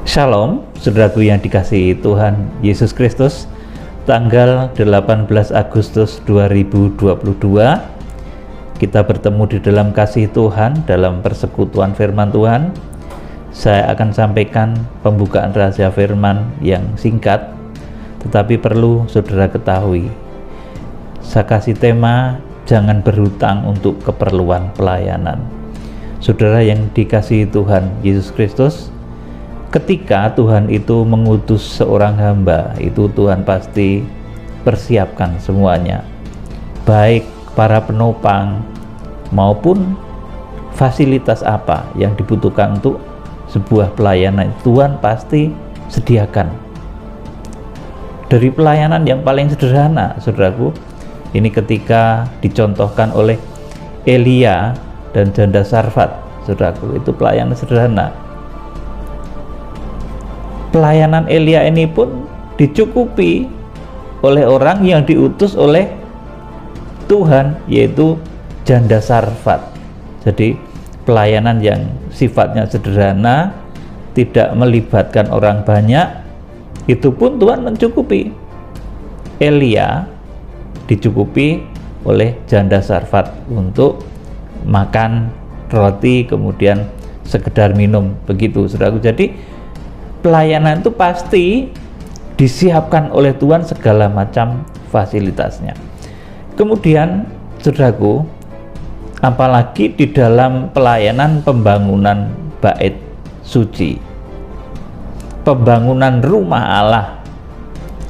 Shalom, saudaraku yang dikasihi Tuhan Yesus Kristus. Tanggal 18 Agustus 2022, kita bertemu di dalam kasih Tuhan, dalam persekutuan firman Tuhan. Saya akan sampaikan pembukaan rahasia firman yang singkat, tetapi perlu saudara ketahui. Saya kasih tema, jangan berhutang untuk keperluan pelayanan. Saudara yang dikasihi Tuhan Yesus Kristus, ketika Tuhan itu mengutus seorang hamba, itu Tuhan pasti persiapkan semuanya, baik para penopang maupun fasilitas apa yang dibutuhkan untuk sebuah pelayanan. Tuhan pasti sediakan. Dari pelayanan yang paling sederhana, saudaraku, ini ketika dicontohkan oleh Elia dan janda Sarfat, saudaraku, itu pelayanan sederhana. Pelayanan Elia ini pun dicukupi oleh orang yang diutus oleh Tuhan, yaitu janda Sarfat. Jadi pelayanan yang sifatnya sederhana, tidak melibatkan orang banyak, itu pun Tuhan mencukupi. Elia dicukupi oleh janda Sarfat untuk makan roti, kemudian sekedar minum, begitu saudaraku. Jadi pelayanan itu pasti disiapkan oleh Tuhan segala macam fasilitasnya. Kemudian saudaraku, apalagi di dalam pelayanan pembangunan bait suci, pembangunan rumah Allah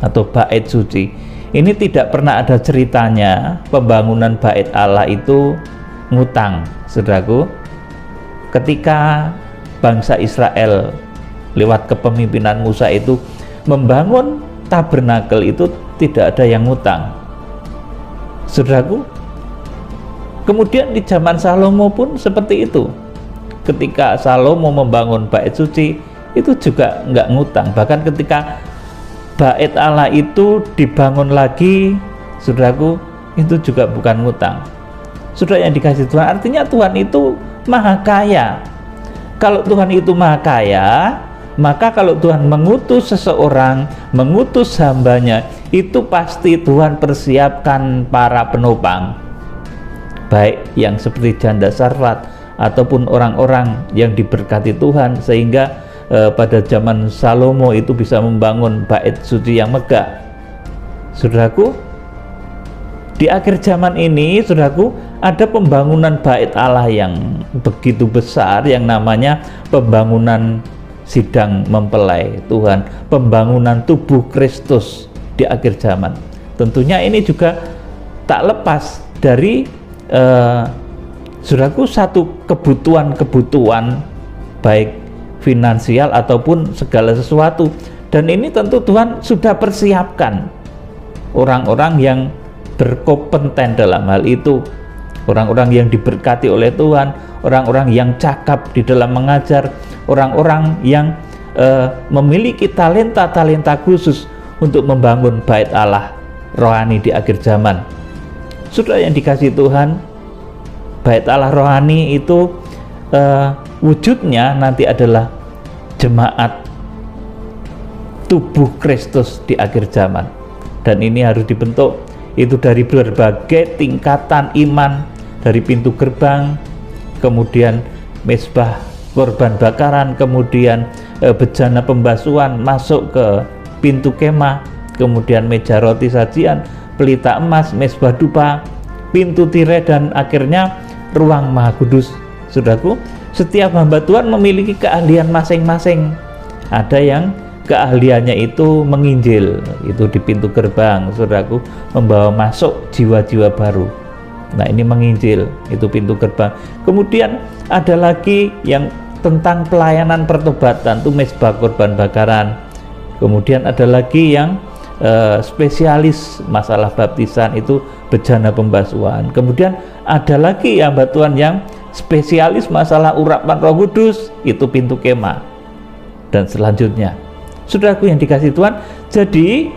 atau bait suci, ini tidak pernah ada ceritanya pembangunan bait Allah itu ngutang, saudaraku. Ketika bangsa Israel lewat kepemimpinan Musa itu membangun tabernakel, itu tidak ada yang ngutang, saudaraku. Kemudian di zaman Salomo pun seperti itu. Ketika Salomo membangun bait suci, itu juga nggak ngutang. Bahkan ketika bait Allah itu dibangun lagi, saudaraku, itu juga bukan ngutang. Saudara yang dikasih Tuhan, artinya Tuhan itu maha kaya. Kalau Tuhan itu maha kaya, maka kalau Tuhan mengutus seseorang, mengutus hambanya, itu pasti Tuhan persiapkan para penopang, baik yang seperti janda Sarfat ataupun orang-orang yang diberkati Tuhan, sehingga pada zaman Salomo itu bisa membangun bait suci yang megah. Saudaraku, di akhir zaman ini, saudaraku, ada pembangunan bait Allah yang begitu besar, yang namanya pembangunan sidang mempelai Tuhan, pembangunan tubuh Kristus di akhir zaman. Tentunya ini juga tak lepas dari saudaraku, satu kebutuhan baik finansial ataupun segala sesuatu, dan ini tentu Tuhan sudah persiapkan orang-orang yang berkompeten dalam hal itu, orang-orang yang diberkati oleh Tuhan, orang-orang yang cakap di dalam mengajar, orang-orang yang memiliki talenta-talenta khusus untuk membangun bait Allah rohani di akhir zaman. Saudara yang dikasihi Tuhan, bait Allah rohani itu wujudnya nanti adalah jemaat tubuh Kristus di akhir zaman, dan ini harus dibentuk itu dari berbagai tingkatan iman, dari pintu gerbang, kemudian mezbah korban bakaran, kemudian bejana pembasuhan masuk ke pintu kemah, kemudian meja roti sajian, pelita emas, mezbah dupa, pintu tirai, dan akhirnya ruang maha kudus. Saudaraku, setiap hamba Tuhan memiliki keahlian masing-masing. Ada yang keahliannya itu menginjil, itu di pintu gerbang, saudaraku, membawa masuk jiwa-jiwa baru. Nah, ini menginjil, itu pintu gerbang. Kemudian ada lagi yang tentang pelayanan pertobatan, itu mezbah korban bakaran. Kemudian ada lagi yang spesialis masalah baptisan, itu bejana pembasuhan. Kemudian ada lagi hamba Tuhan yang spesialis masalah urapan Roh Kudus, itu pintu kemah, dan selanjutnya. Saudaraku yang dikasihi Tuhan, jadi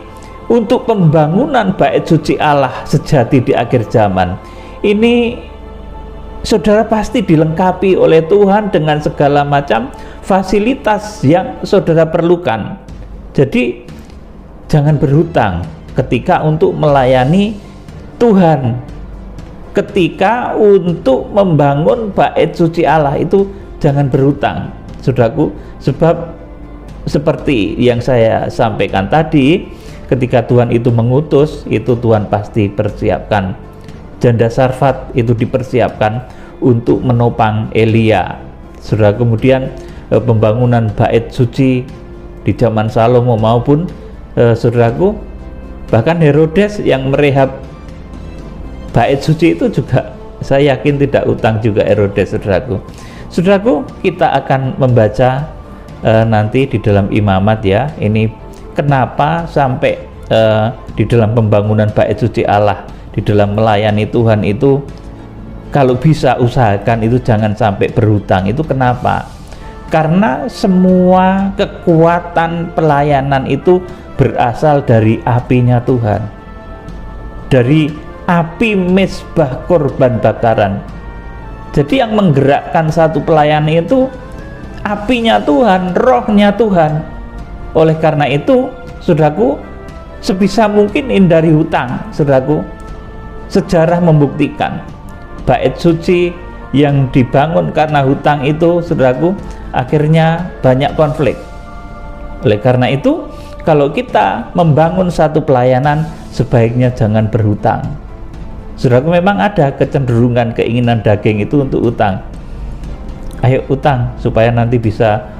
untuk pembangunan bait suci Allah sejati di akhir zaman ini saudara pasti dilengkapi oleh Tuhan dengan segala macam fasilitas yang saudara perlukan. Jadi jangan berhutang ketika untuk melayani Tuhan, ketika untuk membangun bait suci Allah itu jangan berhutang, saudaraku. Sebab seperti yang saya sampaikan tadi, ketika Tuhan itu mengutus, itu Tuhan pasti persiapkan. Janda Sarfat itu dipersiapkan untuk menopang Elia. Saudara, kemudian pembangunan bait suci di zaman Salomo maupun saudaraku, bahkan Herodes yang merehab bait suci itu juga saya yakin tidak utang juga Herodes, saudaraku. Saudaraku, kita akan membaca nanti di dalam Imamat ya, ini kenapa sampai di dalam pembangunan bait suci Allah, di dalam melayani Tuhan itu kalau bisa usahakan itu jangan sampai berhutang. Itu kenapa? Karena semua kekuatan pelayanan itu berasal dari apinya Tuhan, dari api mezbah korban bakaran. Jadi yang menggerakkan satu pelayanan itu apinya Tuhan, rohnya Tuhan. Oleh karena itu, saudaraku, sebisa mungkin hindari hutang, saudaraku. Sejarah membuktikan bait suci yang dibangun karena hutang itu, saudaraku, akhirnya banyak konflik. Oleh karena itu, kalau kita membangun satu pelayanan, sebaiknya jangan berhutang. Saudaraku, memang ada kecenderungan keinginan daging itu untuk utang. Ayo utang supaya nanti bisa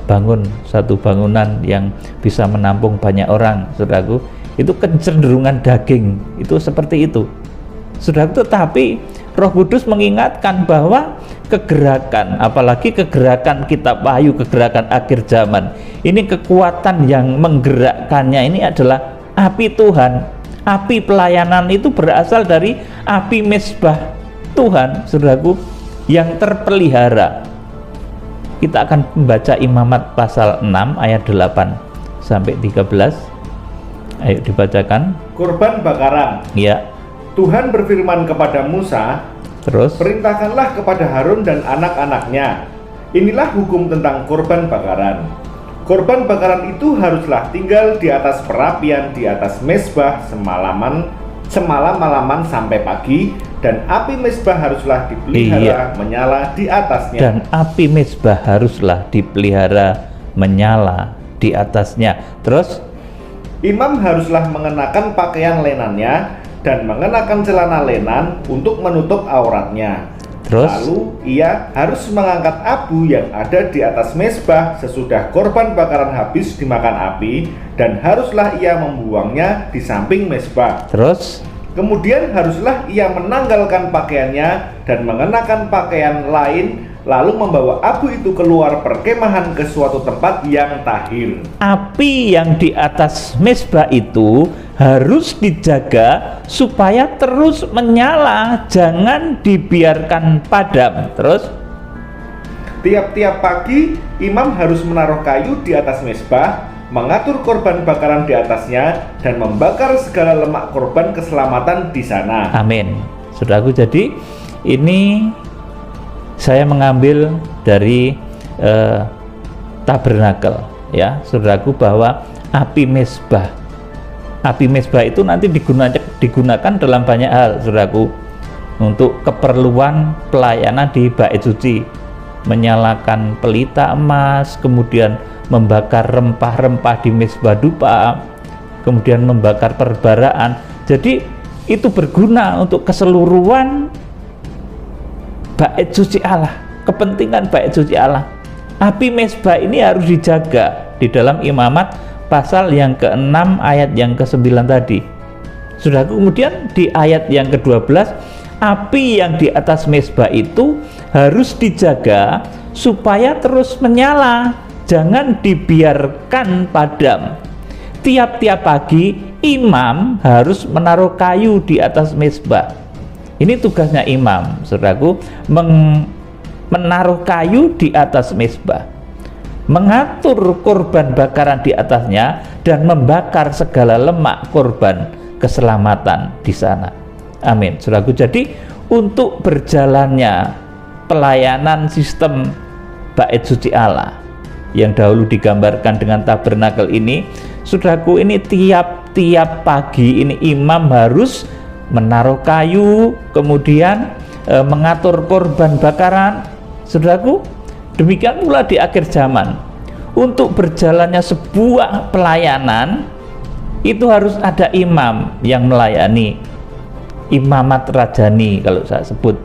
bangun satu bangunan yang bisa menampung banyak orang, saudaraku. Itu kecenderungan daging, itu seperti itu, saudaraku. Tetapi Roh Kudus mengingatkan bahwa kegerakan, apalagi kegerakan kitab Wahyu, kegerakan akhir zaman, ini kekuatan yang menggerakkannya ini adalah api Tuhan. Api pelayanan itu berasal dari api mezbah Tuhan, saudaraku, yang terpelihara. Kita akan membaca Imamat pasal 6 ayat 8 sampai 13. Ayo dibacakan. Korban bakaran. Ya. Tuhan berfirman kepada Musa, terus, perintahkanlah kepada Harun dan anak-anaknya, inilah hukum tentang korban bakaran. Korban bakaran itu haruslah tinggal di atas perapian di atas mezbah semalam-malaman sampai pagi, dan api mezbah haruslah dipelihara menyala di atasnya. Dan api mezbah haruslah dipelihara menyala di atasnya. Terus, imam haruslah mengenakan pakaian lenannya dan mengenakan celana lenan untuk menutup auratnya. Terus, lalu ia harus mengangkat abu yang ada di atas mezbah sesudah korban bakaran habis dimakan api, dan haruslah ia membuangnya di samping mezbah. Terus, kemudian haruslah ia menanggalkan pakaiannya dan mengenakan pakaian lain, lalu membawa abu itu keluar perkemahan ke suatu tempat yang tahir. Api yang di atas mezbah itu harus dijaga supaya terus menyala, jangan dibiarkan padam. Terus, tiap-tiap pagi imam harus menaruh kayu di atas mezbah, mengatur korban bakaran di atasnya, dan membakar segala lemak korban keselamatan di sana. Amin. Saudaraku, jadi ini saya mengambil dari tabernakel ya, saudaraku, bahwa api mezbah itu nanti digunakan dalam banyak hal, saudaraku, untuk keperluan pelayanan di bait suci, menyalakan pelita emas, kemudian membakar rempah-rempah di mezbah dupa, kemudian membakar perbaraan. Jadi itu berguna untuk keseluruhan bait suci Allah, kepentingan bait suci Allah. Api mezbah ini harus dijaga di dalam Imamat pasal yang ke-6 ayat yang ke-9 tadi. Sudah, kemudian di ayat yang ke-12, api yang di atas mezbah itu harus dijaga supaya terus menyala, jangan dibiarkan padam. Tiap-tiap pagi imam harus menaruh kayu di atas mezbah. Ini tugasnya imam, saudaraku, menaruh kayu di atas mezbah, mengatur korban bakaran di atasnya, dan membakar segala lemak korban keselamatan di sana. Amin, saudaraku. Jadi untuk berjalannya pelayanan sistem bait suci Allah yang dahulu digambarkan dengan tabernakel ini, saudaraku, ini tiap pagi ini imam harus menaruh kayu, kemudian mengatur korban bakaran. Saudaraku, demikian pula di akhir zaman, untuk berjalannya sebuah pelayanan itu harus ada imam yang melayani, imamat rajani kalau saya sebut,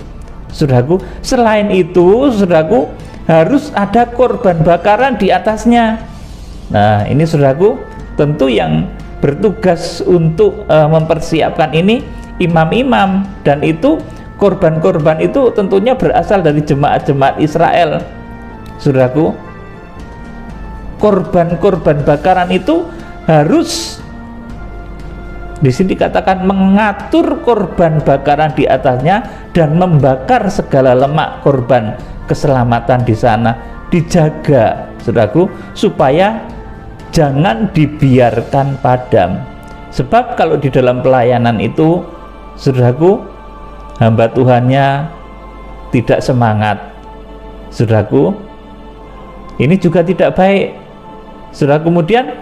saudaraku. Selain itu, saudaraku, harus ada korban bakaran di atasnya. Nah, ini saudaraku, tentu yang bertugas untuk mempersiapkan ini imam-imam, dan itu korban-korban itu tentunya berasal dari jemaat-jemaat Israel, saudaraku. Korban-korban bakaran itu harus, di sini dikatakan, mengatur korban bakaran di atasnya dan membakar segala lemak korban keselamatan di sana, dijaga, saudaraku, supaya jangan dibiarkan padam. Sebab kalau di dalam pelayanan itu, saudaraku, hamba Tuhannya tidak semangat, saudaraku, ini juga tidak baik, saudara. Kemudian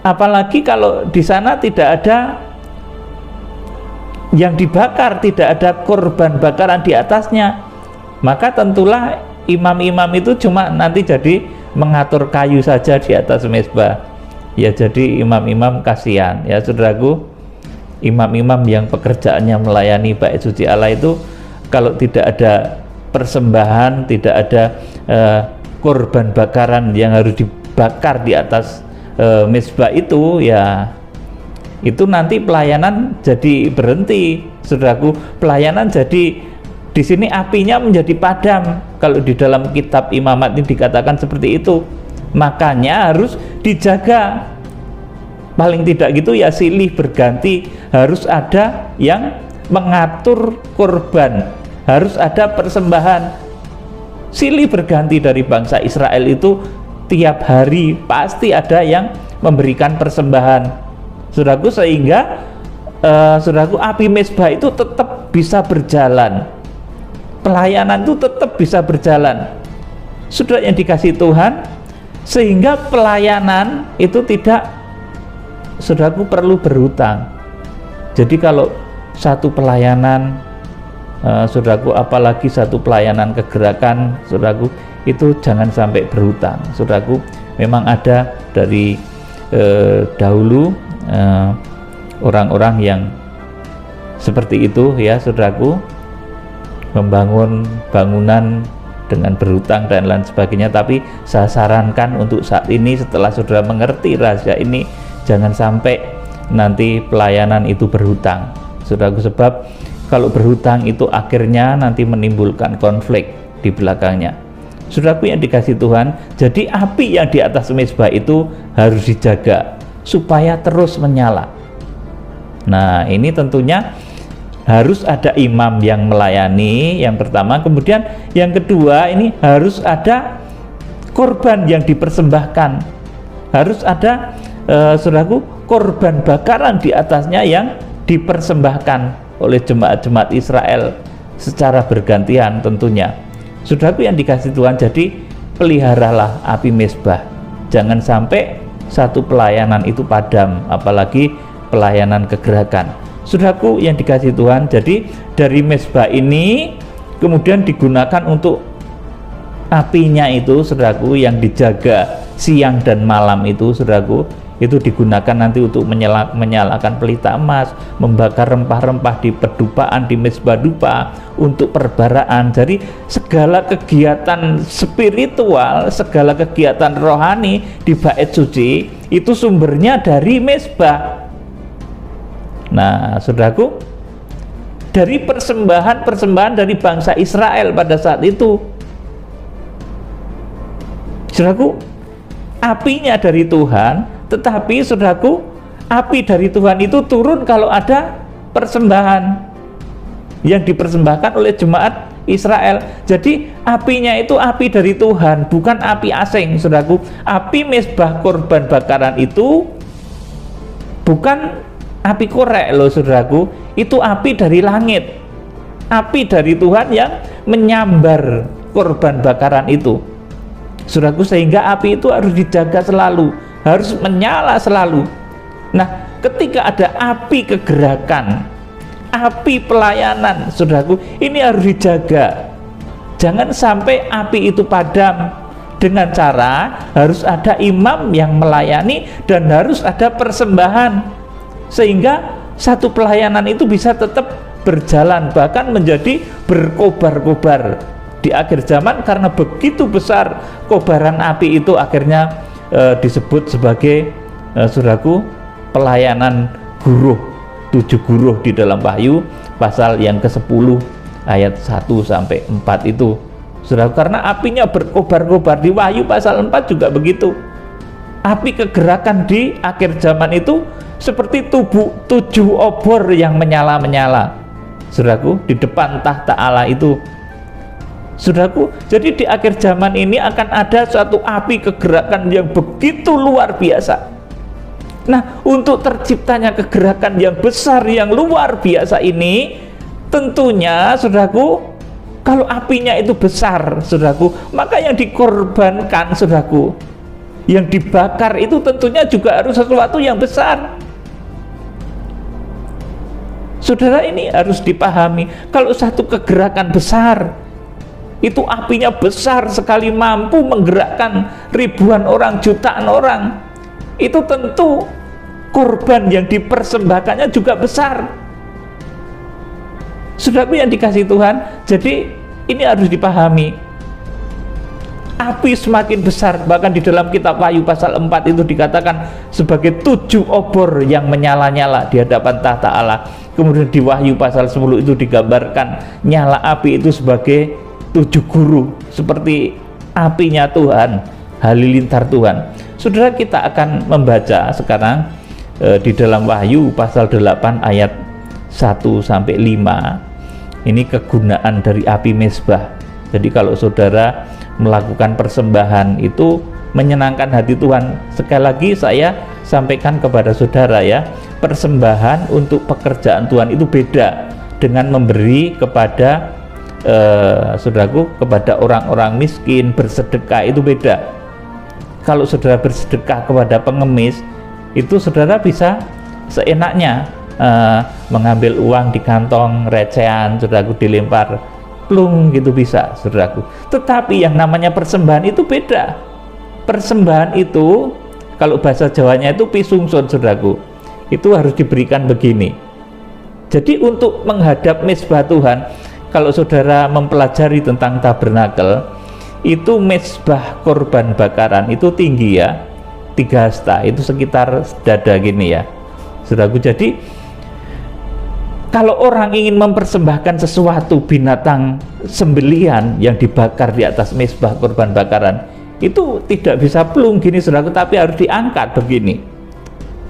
apalagi kalau di sana tidak ada yang dibakar, tidak ada korban bakaran di atasnya, maka tentulah imam-imam itu cuma nanti jadi mengatur kayu saja di atas mezbah. Ya, jadi imam-imam kasihan ya, saudaraku. Imam-imam yang pekerjaannya melayani bait suci Allah itu, kalau tidak ada persembahan, tidak ada korban bakaran yang harus dibakar di atas mezbah itu, ya itu nanti pelayanan jadi berhenti, saudaraku. Pelayanan jadi, di sini apinya menjadi padam. Kalau di dalam kitab imamat ini dikatakan seperti itu. Makanya harus dijaga. Paling tidak gitu ya, silih berganti, harus ada yang mengatur korban, harus ada persembahan, silih berganti dari bangsa Israel itu. Tiap hari pasti ada yang memberikan persembahan, saudaraku, sehingga saudaraku, api mezbah itu tetap bisa berjalan, pelayanan itu tetap bisa berjalan, saudara yang dikasih Tuhan, sehingga pelayanan itu tidak, saudaraku, perlu berhutang. Jadi kalau satu pelayanan, saudaraku, apalagi satu pelayanan kegerakan, saudaraku, itu jangan sampai berhutang, saudaraku. Memang ada dari dahulu orang-orang yang seperti itu ya, saudaraku, membangun bangunan dengan berhutang dan lain sebagainya. Tapi saya sarankan untuk saat ini, setelah saudara mengerti rahasia ini, jangan sampai nanti pelayanan itu berhutang, saudaraku. Sebab kalau berhutang itu akhirnya nanti menimbulkan konflik di belakangnya, saudaraku yang dikasih Tuhan. Jadi api yang di atas mezbah itu harus dijaga supaya terus menyala. Nah, ini tentunya harus ada imam yang melayani, yang pertama. Kemudian yang kedua, ini harus ada korban yang dipersembahkan, harus ada saudaraku, korban bakaran di atasnya yang dipersembahkan oleh jemaat-jemaat Israel secara bergantian tentunya, saudaraku yang dikasih Tuhan. Jadi peliharalah api mezbah, jangan sampai satu pelayanan itu padam, apalagi pelayanan kegerakan, saudaraku yang dikasih Tuhan. Jadi dari mezbah ini kemudian digunakan untuk apinya itu, saudaraku, yang dijaga siang dan malam itu, saudaraku, itu digunakan nanti untuk menyalakan pelita emas, membakar rempah-rempah di pedupaan, di mezbah dupa, untuk perbaraan. Jadi segala kegiatan spiritual, segala kegiatan rohani di bait suci itu sumbernya dari mezbah. Nah, saudaraku, dari persembahan dari bangsa Israel pada saat itu, saudaraku, apinya dari Tuhan. Tetapi saudaraku, api dari Tuhan itu turun kalau ada persembahan yang dipersembahkan oleh jemaat Israel. Jadi apinya itu api dari Tuhan, bukan api asing, saudaraku. Api mezbah korban bakaran itu bukan api korek loh, saudaraku. Itu api dari langit. api dari Tuhan yang menyambar korban bakaran itu, saudaraku, sehingga api itu harus dijaga selalu, harus menyala selalu. Nah, ketika ada api kegerakan, api pelayanan, saudaraku, ini harus dijaga. Jangan sampai api itu padam, dengan cara harus ada imam yang melayani dan harus ada persembahan, sehingga satu pelayanan itu bisa tetap berjalan, bahkan menjadi berkobar-kobar di akhir zaman. Karena begitu besar kobaran api itu, akhirnya disebut sebagai saudaraku, pelayanan guruh, 7 guruh di dalam Wahyu pasal yang ke-10 ayat 1 sampai 4 itu, saudara, karena apinya berkobar-kobar. Di Wahyu pasal 4 juga begitu. Api kegerakan di akhir zaman itu seperti 7 obor yang menyala-menyala, saudaraku, di depan tahta Allah itu, saudaraku. Jadi di akhir zaman ini akan ada suatu api kegerakan yang begitu luar biasa. Nah, untuk terciptanya kegerakan yang besar, yang luar biasa ini, tentunya, saudaraku, kalau apinya itu besar, saudaraku, maka yang dikorbankan, saudaraku, yang dibakar itu tentunya juga harus sesuatu yang besar. Saudara, ini harus dipahami. Kalau satu kegerakan besar, itu apinya besar sekali, mampu menggerakkan ribuan orang, jutaan orang, itu tentu korban yang dipersembahkannya juga besar. Saudaraku yang dikasihi Tuhan, jadi ini harus dipahami. Api semakin besar, bahkan di dalam kitab Wahyu pasal 4 itu dikatakan sebagai 7 obor yang menyala-nyala di hadapan tahta Allah. Kemudian di Wahyu pasal 10 itu digambarkan nyala api itu sebagai 7 guru, seperti apinya Tuhan, halilintar Tuhan. Saudara, kita akan membaca sekarang di dalam Wahyu pasal 8 ayat 1 sampai 5. Ini kegunaan dari api mezbah. Jadi kalau saudara melakukan persembahan itu menyenangkan hati Tuhan. Sekali lagi saya sampaikan kepada saudara ya, persembahan untuk pekerjaan Tuhan itu beda dengan memberi kepada saudaraku, kepada orang-orang miskin, bersedekah itu beda. Kalau saudara bersedekah kepada pengemis, itu saudara bisa seenaknya mengambil uang di kantong recehan, saudaraku, dilempar plung gitu bisa, saudaraku. Tetapi yang namanya persembahan itu beda. Persembahan itu kalau bahasa Jawanya itu pisungsun, saudaraku, itu harus diberikan begini. Jadi untuk menghadap mezbah Tuhan, kalau saudara mempelajari tentang tabernakel, itu mezbah korban bakaran itu tinggi ya, 3 hasta, itu sekitar dada gini ya, saudaraku. Jadi kalau orang ingin mempersembahkan sesuatu, binatang sembelihan yang dibakar di atas mezbah korban bakaran, itu tidak bisa plung gini, saudaraku, tapi harus diangkat begini.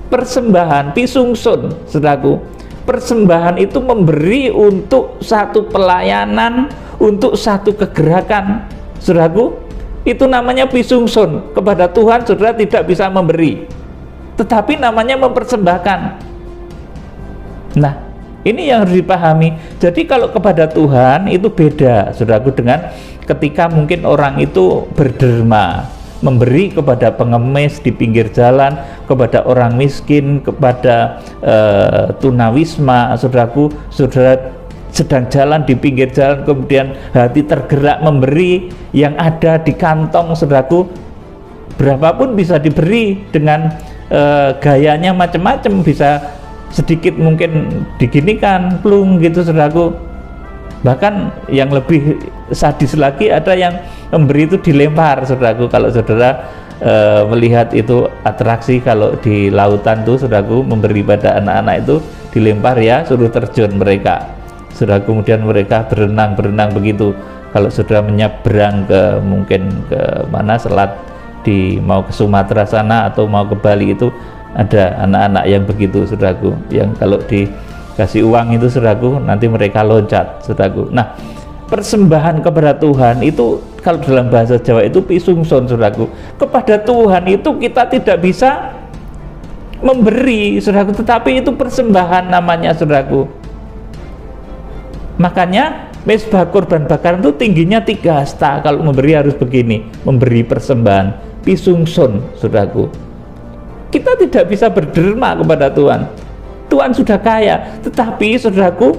Persembahan pisungsun, saudaraku, persembahan itu memberi untuk satu pelayanan, untuk satu kegerakan, saudaraku, itu namanya pisungsun. Kepada Tuhan saudara tidak bisa memberi, tetapi namanya mempersembahkan. Nah, ini yang harus dipahami. Jadi kalau kepada Tuhan itu beda, saudaraku, dengan ketika mungkin orang itu berderma, memberi kepada pengemis di pinggir jalan, kepada orang miskin, kepada tunawisma, saudaraku. Saudara sedang jalan di pinggir jalan, kemudian hati tergerak memberi yang ada di kantong, saudaraku, berapapun bisa diberi dengan gayanya macam-macam, bisa sedikit mungkin diginikan plung gitu, saudaraku. Bahkan yang lebih sadis lagi, ada yang memberi itu dilempar, saudaraku. Kalau saudara melihat itu atraksi kalau di lautan tuh, saudaraku, memberi pada anak-anak itu dilempar ya, suruh terjun mereka, saudaraku. Kemudian mereka berenang begitu. Kalau saudara menyeberang ke mungkin ke mana, selat, di mau ke Sumatera sana atau mau ke Bali, itu ada anak-anak yang begitu, saudaraku, yang kalau dikasih uang itu, saudaraku, nanti mereka loncat, saudaraku. Nah, persembahan kepada Tuhan itu kalau dalam bahasa Jawa itu pisungson, saudaraku. Kepada Tuhan itu kita tidak bisa memberi, saudaraku, tetapi itu persembahan namanya, saudaraku. Makanya mezbah korban bakaran itu tingginya 3 hasta. Kalau memberi harus begini, memberi persembahan pisungsun, saudaraku. Kita tidak bisa berderma kepada Tuhan. Tuhan sudah kaya, tetapi saudaraku,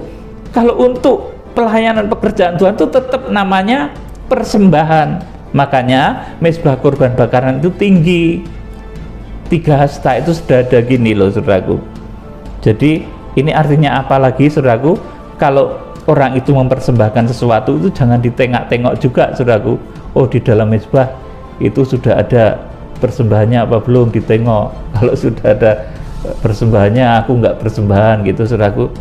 kalau untuk pelayanan pekerjaan Tuhan itu tetap namanya persembahan. Makanya mezbah korban bakaran itu tinggi 3 hasta, itu sudah ada gini loh, saudaraku. Jadi ini artinya apa lagi, saudaraku? Kalau orang itu mempersembahkan sesuatu itu jangan ditengok-tengok juga, saudaraku. Oh, di dalam mezbah itu sudah ada persembahannya apa belum, ditengok. Kalau sudah ada persembahannya, aku nggak persembahan gitu, saudaraku.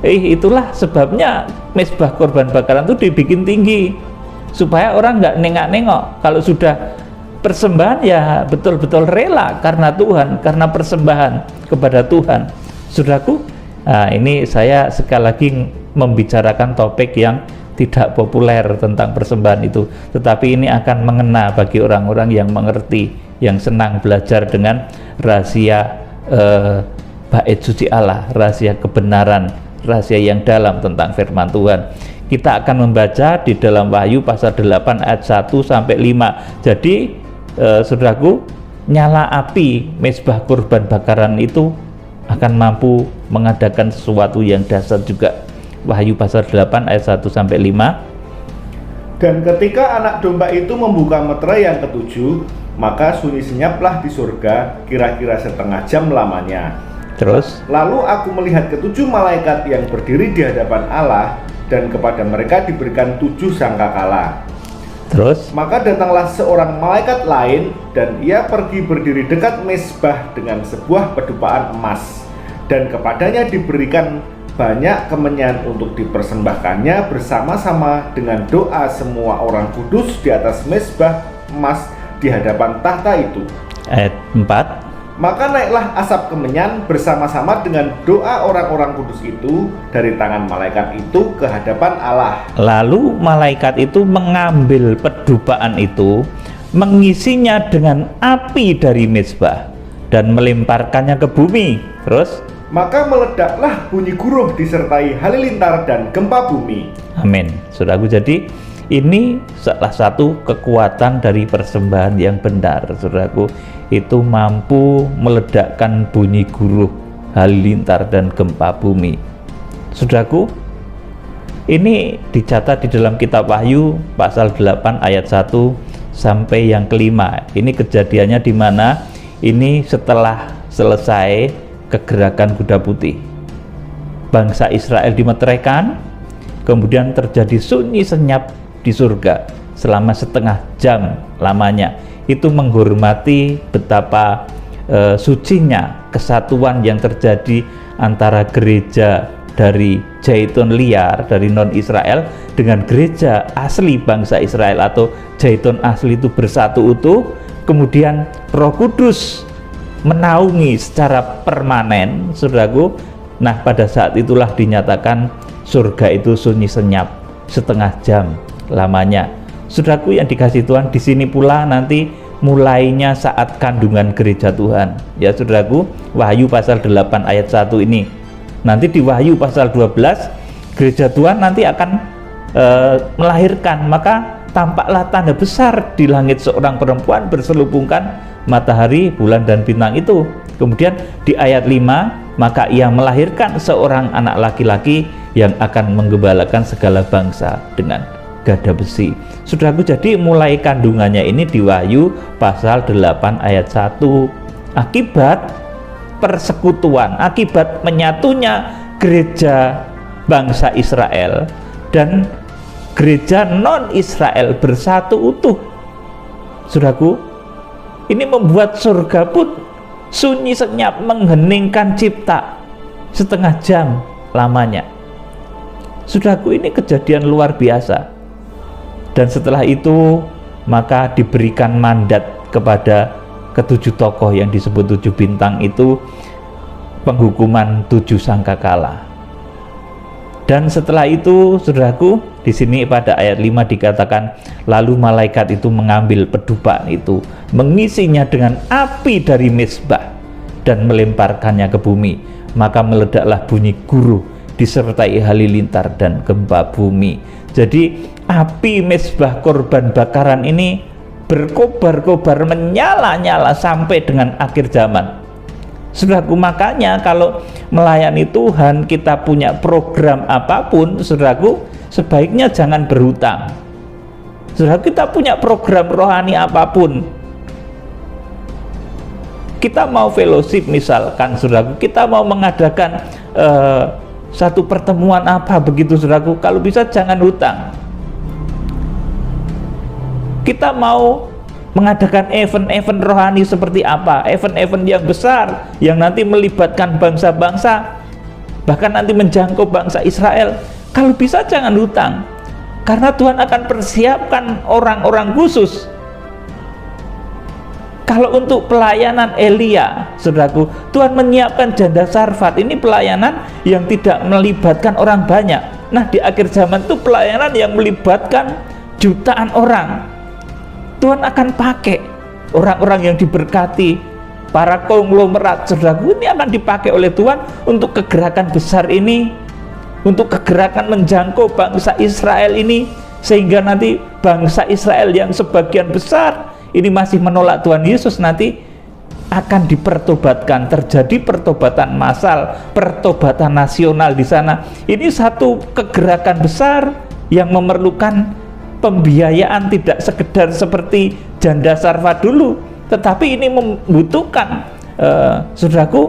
Itulah sebabnya mezbah korban bakaran itu dibikin tinggi, supaya orang nggak nengok-nengok. Kalau sudah persembahan ya betul-betul rela karena Tuhan, karena persembahan kepada Tuhan, saudaraku. Nah, ini saya sekali lagi membicarakan topik yang tidak populer tentang persembahan itu, tetapi ini akan mengena bagi orang-orang yang mengerti, yang senang belajar dengan rahasia bait suci Allah, rahasia kebenaran, rahasia yang dalam tentang firman Tuhan. Kita akan membaca di dalam Wahyu pasal 8 ayat 1 sampai 5. Jadi saudaraku, nyala api mezbah korban bakaran itu akan mampu mengadakan sesuatu yang dahsyat juga. Wahyu pasal 8 ayat 1 sampai 5. Dan ketika anak domba itu membuka meterai yang ketujuh, maka sunyi senyaplah di surga kira-kira setengah jam lamanya. Terus, lalu aku melihat ketujuh malaikat yang berdiri di hadapan Allah, dan kepada mereka diberikan 7 sangkakala. Terus, maka datanglah seorang malaikat lain, dan ia pergi berdiri dekat mezbah dengan sebuah pedupaan emas, dan kepadanya diberikan banyak kemenyan untuk dipersembahkannya bersama-sama dengan doa semua orang kudus di atas mezbah emas di hadapan tahta itu. Ayat 4. Maka naiklah asap kemenyan bersama-sama dengan doa orang-orang kudus itu dari tangan malaikat itu ke hadapan Allah. Lalu malaikat itu mengambil pedupaan itu, mengisinya dengan api dari mezbah dan melemparkannya ke bumi. Terus, maka meledaklah bunyi guruh disertai halilintar dan gempa bumi. Amin. Saudaraku, jadi ini salah satu kekuatan dari persembahan yang benar, saudaraku. Itu mampu meledakkan bunyi guruh, halilintar dan gempa bumi. Saudaraku, ini dicatat di dalam kitab Wahyu pasal 8 ayat 1 sampai yang kelima. Ini kejadiannya di mana? Ini setelah selesai kegerakan kuda putih, bangsa Israel dimeteraikan, kemudian terjadi sunyi senyap di surga selama setengah jam lamanya. Itu menghormati betapa sucinya kesatuan yang terjadi antara gereja dari Zaitun liar, dari non Israel, dengan gereja asli bangsa Israel atau Zaitun asli itu bersatu utuh. Kemudian Roh Kudus menaungi secara permanen, saudaraku. Nah, pada saat itulah dinyatakan surga itu sunyi senyap setengah jam lamanya. Saudaraku yang dikasih Tuhan, di sini pula nanti mulainya saat kandungan gereja Tuhan. Ya, saudaraku, Wahyu pasal 8 ayat 1 ini. Nanti di Wahyu pasal 12 gereja Tuhan nanti akan melahirkan, maka tampaklah tanda besar di langit, seorang perempuan berselubungkan matahari, bulan dan bintang itu. Kemudian di ayat 5, maka ia melahirkan seorang anak laki-laki yang akan menggembalakan segala bangsa dengan gada besi. Saudaraku, jadi mulai kandungannya ini di Wahyu pasal 8 ayat 1. Akibat persekutuan, akibat menyatunya gereja bangsa Israel dan gereja non-Israel bersatu utuh. Saudaraku, ini membuat surga pun sunyi senyap, mengheningkan cipta setengah jam lamanya. Saudaraku, ini kejadian luar biasa. Dan setelah itu maka diberikan mandat kepada ketujuh tokoh yang disebut 7 bintang itu, penghukuman 7 sangkakala. Dan setelah itu, saudaraku, di sini pada ayat 5 dikatakan, lalu malaikat itu mengambil pedupaan itu, mengisinya dengan api dari mezbah dan melemparkannya ke bumi. Maka meledaklah bunyi guruh disertai halilintar dan gempa bumi. Jadi api mezbah korban bakaran ini berkobar-kobar, menyala-nyala sampai dengan akhir zaman. Saudaraku, makanya kalau melayani Tuhan, kita punya program apapun, saudaraku, sebaiknya jangan berhutang. Saudaraku, kita punya program rohani apapun, kita mau fellowship misalkan, saudaraku, kita mau mengadakan satu pertemuan apa begitu, saudaraku, kalau bisa jangan hutang. Kita mau mengadakan event-event rohani seperti apa, event-event yang besar yang nanti melibatkan bangsa-bangsa, bahkan nanti menjangkau bangsa Israel, kalau bisa jangan hutang, karena Tuhan akan persiapkan orang-orang khusus. Kalau untuk pelayanan Elia, saudaraku, Tuhan menyiapkan janda Sarfat. Ini pelayanan yang tidak melibatkan orang banyak. Nah, di akhir zaman itu pelayanan yang melibatkan jutaan orang. Tuhan akan pakai orang-orang yang diberkati, para konglomerat, saudaraku, ini akan dipakai oleh Tuhan untuk kegerakan besar ini, untuk kegerakan menjangkau bangsa Israel ini, sehingga nanti bangsa Israel yang sebagian besar ini masih menolak Tuhan Yesus nanti akan dipertobatkan, terjadi pertobatan massal, pertobatan nasional di sana. Ini satu kegerakan besar yang memerlukan pembiayaan, tidak sekedar seperti janda Sarfat dulu, tetapi ini membutuhkan saudaraku,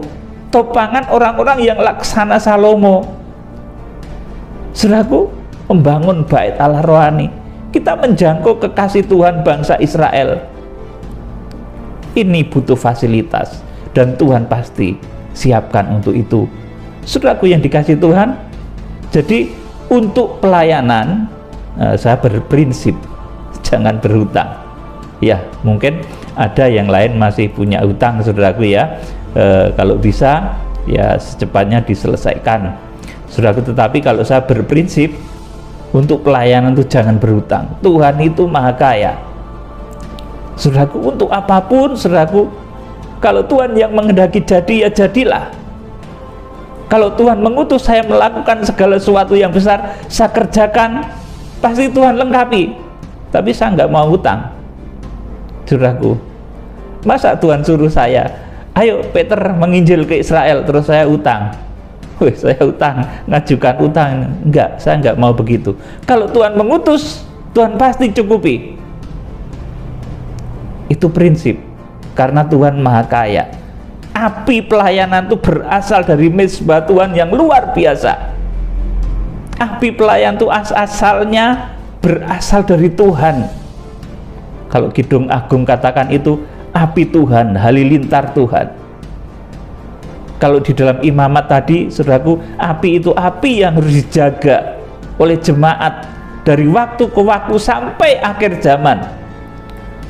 topangan orang-orang yang laksana Salomo. Saudaraku, membangun bait Allah rohani, kita menjangkau kekasih Tuhan bangsa Israel, ini butuh fasilitas dan Tuhan pasti siapkan untuk itu, saudaraku yang dikasih Tuhan. Jadi untuk pelayanan, saya berprinsip jangan berhutang. Ya, mungkin ada yang lain masih punya hutang, saudaraku ya. Kalau bisa ya secepatnya diselesaikan, saudaraku. Tetapi kalau saya berprinsip untuk pelayanan itu jangan berhutang. Tuhan itu maha kaya, saudaraku. Untuk apapun, saudaraku, kalau Tuhan yang menghendaki jadi, ya jadilah. Kalau Tuhan mengutus saya melakukan segala sesuatu yang besar, saya kerjakan, pasti Tuhan lengkapi. Tapi saya nggak mau hutang, saudaraku. Masa Tuhan suruh saya, ayo Peter menginjil ke Israel, terus saya hutang? Wih, saya hutang, ngajukan hutang? Enggak, saya nggak mau begitu. Kalau Tuhan mengutus, Tuhan pasti cukupi. Itu prinsip, karena Tuhan maha kaya. Api pelayanan itu berasal dari mezbah Tuhan yang luar biasa. Api pelayan itu asalnya berasal dari Tuhan. Kalau Kidung Agung katakan itu api Tuhan, halilintar Tuhan. Kalau di dalam imamat tadi, saudaraku, api itu api yang harus dijaga oleh jemaat dari waktu ke waktu sampai akhir zaman.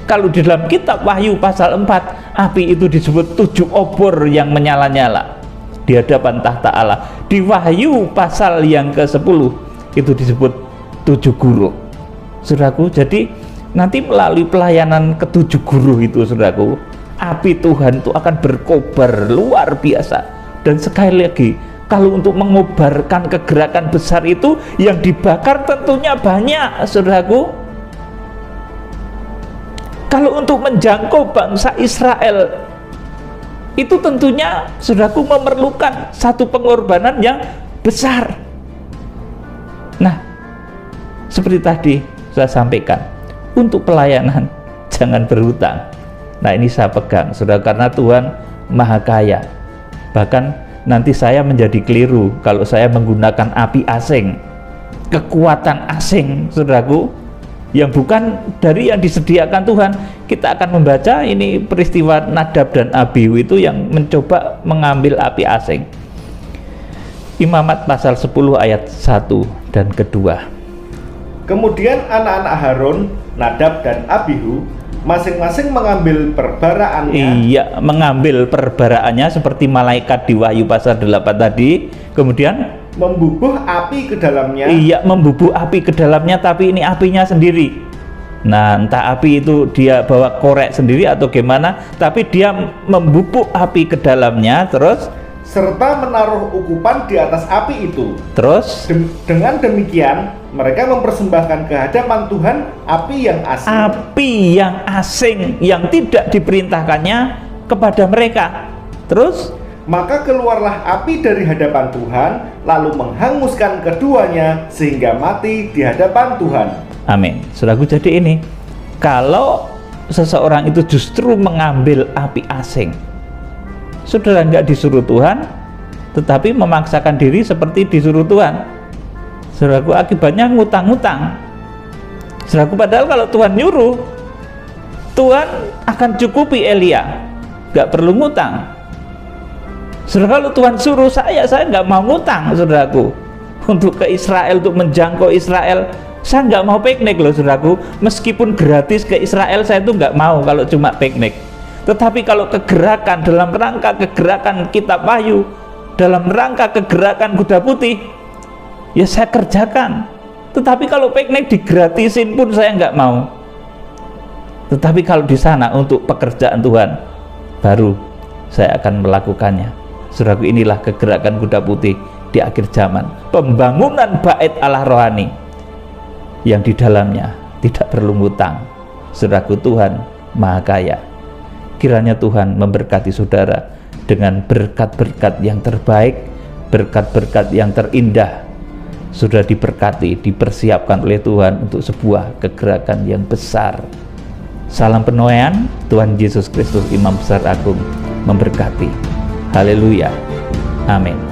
Kalau di dalam kitab Wahyu pasal 4, api itu disebut 7 obor yang menyala-nyala di hadapan tahta Allah. Di Wahyu pasal yang ke-10 itu disebut 7 guru, saudaraku. Jadi nanti melalui pelayanan ke-7 guru itu, saudaraku, api Tuhan itu akan berkobar luar biasa. Dan sekali lagi, kalau untuk mengobarkan kegerakan besar itu, yang dibakar tentunya banyak, saudaraku. Kalau untuk menjangkau bangsa Israel, itu tentunya, saudaraku, memerlukan satu pengorbanan yang besar. Nah, seperti tadi saya sampaikan, untuk pelayanan jangan berhutang. Nah, ini saya pegang, saudara, karena Tuhan maha kaya. Bahkan nanti saya menjadi keliru kalau saya menggunakan api asing, kekuatan asing, saudaraku, yang bukan dari yang disediakan Tuhan. Kita akan membaca ini peristiwa Nadab dan Abihu itu yang mencoba mengambil api asing. Imamat pasal 10 ayat 1 dan kedua. Kemudian anak-anak Harun, Nadab dan Abihu, masing-masing mengambil perbaraannya. Iya, mengambil perbaraannya seperti malaikat di Wahyu pasal 8 tadi. Kemudian membubuh api ke dalamnya. Iya, membubuh api ke dalamnya, tapi ini apinya sendiri. Nah, entah api itu dia bawa korek sendiri atau gimana, tapi dia membubuh api ke dalamnya, terus serta menaruh ukupan di atas api itu. Terus Dengan demikian, mereka mempersembahkan ke hadapan Tuhan api yang asing. api yang asing yang tidak diperintahkannya kepada mereka. Terus Maka keluarlah api dari hadapan Tuhan, lalu menghanguskan keduanya sehingga mati di hadapan Tuhan. amin. Saudaraku, jadi ini, kalau seseorang itu justru mengambil api asing, saudara nggak disuruh Tuhan, tetapi memaksakan diri seperti disuruh Tuhan, saudaraku, akibatnya ngutang-ngutang. Saudaraku, padahal kalau Tuhan nyuruh, Tuhan akan cukupi Elia, nggak perlu ngutang. Saudara, kalau Tuhan suruh saya nggak mau ngutang, saudaraku, untuk ke Israel, untuk menjangkau Israel. Saya nggak mau piknik loh, saudaraku. Meskipun gratis ke Israel, saya itu nggak mau kalau cuma piknik. Tetapi kalau kegerakan, dalam rangka kegerakan Kitab Wahyu, dalam rangka kegerakan kuda putih, ya saya kerjakan. Tetapi kalau piknik digratisin pun saya nggak mau. Tetapi kalau di sana untuk pekerjaan Tuhan, baru saya akan melakukannya. Saudaraku, inilah kegerakan kuda putih di akhir zaman, pembangunan bait Allah rohani yang di dalamnya tidak perlu ngutang. Saudaraku, Tuhan Maha Kaya. Kiranya Tuhan memberkati saudara dengan berkat-berkat yang terbaik, berkat-berkat yang terindah. Sudah diberkati, dipersiapkan oleh Tuhan untuk sebuah kegerakan yang besar. Salam penuaian, Tuhan Yesus Kristus Imam Besar Agung memberkati. Haleluya. Amin.